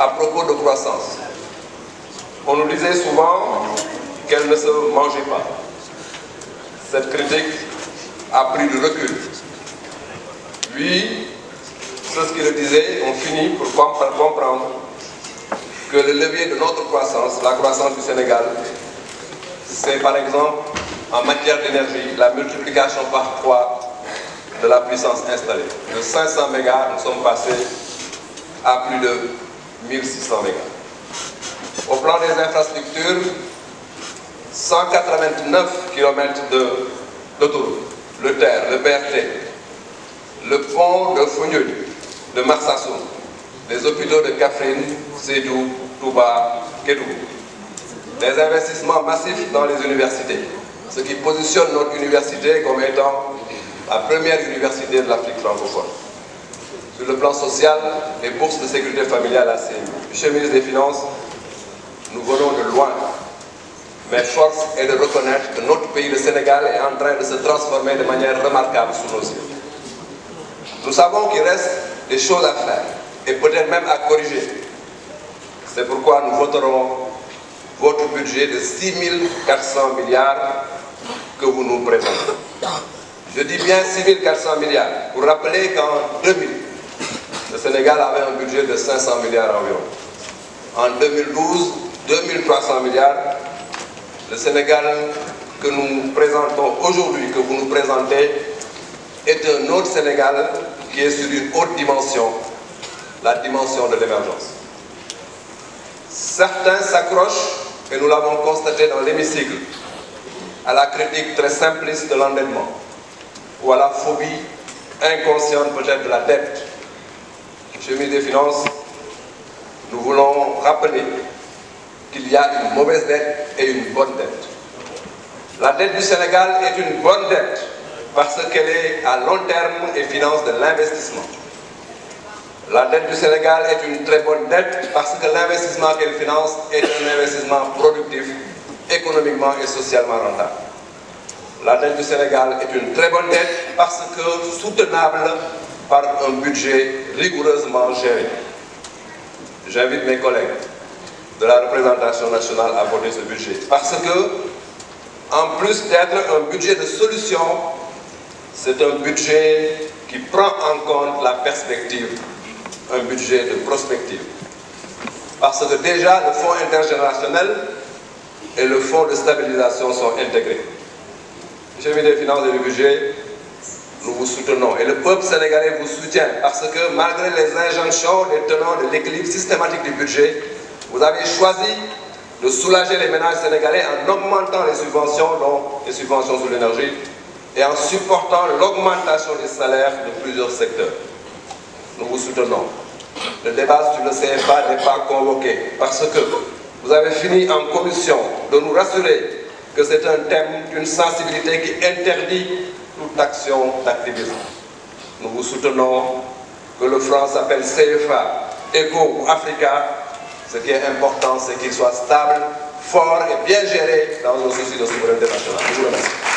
à propos de croissance. On nous disait souvent qu'elle ne se mangeait pas. Cette critique a pris du recul. Lui, ceux qui le disaient ont fini par comprendre que le levier de notre croissance, la croissance du Sénégal, c'est par exemple en matière d'énergie la multiplication par 3 de la puissance installée. De 500 mégas, nous sommes passés à plus de 1600 mégas. Au plan des infrastructures, 189 km d'autoroute, le TER, le BRT, le pont de Foundiougne, de Marsassoum, les hôpitaux de Kaffrine, Sédhiou, Touba, Kédougou. Des investissements massifs dans les universités, ce qui positionne notre université comme étant la première université de l'Afrique francophone. Sur le plan social, les bourses de sécurité familiale à CMU. Monsieur le ministre des Finances, nous venons de loin, mais force est de reconnaître que notre pays, le Sénégal, est en train de se transformer de manière remarquable sous nos yeux. Nous savons qu'il reste des choses à faire et peut-être même à corriger. C'est pourquoi nous voterons votre budget de 6 400 milliards que vous nous présentez. Je dis bien 6 400 milliards, pour rappeler qu'en 2000, le Sénégal avait un budget de 500 milliards environ. En 2012, 2300 milliards. Le Sénégal que nous présentons aujourd'hui, que vous nous présentez, est un autre Sénégal qui est sur une haute dimension, la dimension de l'émergence. Certains s'accrochent, et nous l'avons constaté dans l'hémicycle, à la critique très simpliste de l'endettement, ou à la phobie inconsciente peut-être de la dette. Monsieur le ministre des Finances, nous voulons rappeler qu'il y a une mauvaise dette et une bonne dette. La dette du Sénégal est une bonne dette parce qu'elle est à long terme et finance de l'investissement. La dette du Sénégal est une très bonne dette parce que l'investissement qu'elle finance est un investissement productif, économiquement et socialement rentable. La dette du Sénégal est une très bonne dette parce que soutenable par un budget rigoureusement géré. J'invite mes collègues de la représentation nationale à voter ce budget. Parce que, en plus d'être un budget de solution, c'est un budget qui prend en compte la perspective, un budget de prospective. Parce que déjà, le fonds intergénérationnel et le fonds de stabilisation sont intégrés. Monsieur le ministre des Finances et du Budget, nous vous soutenons. Et le peuple sénégalais vous soutient parce que malgré les injonctions des tenants de l'équilibre systématique du budget, vous avez choisi de soulager les ménages sénégalais en augmentant les subventions, dont les subventions sur l'énergie, et en supportant l'augmentation des salaires de plusieurs secteurs. Nous vous soutenons. Le débat sur le CFA n'est pas convoqué parce que vous avez fini en commission de nous rassurer que c'est un thème d'une sensibilité qui interdit toute action d'activisme. Nous vous soutenons que le franc s'appelle CFA, ECO ou Africa. Ce qui est important, c'est qu'il soit stable, fort et bien géré dans un souci de souveraineté nationale. Je vous remercie.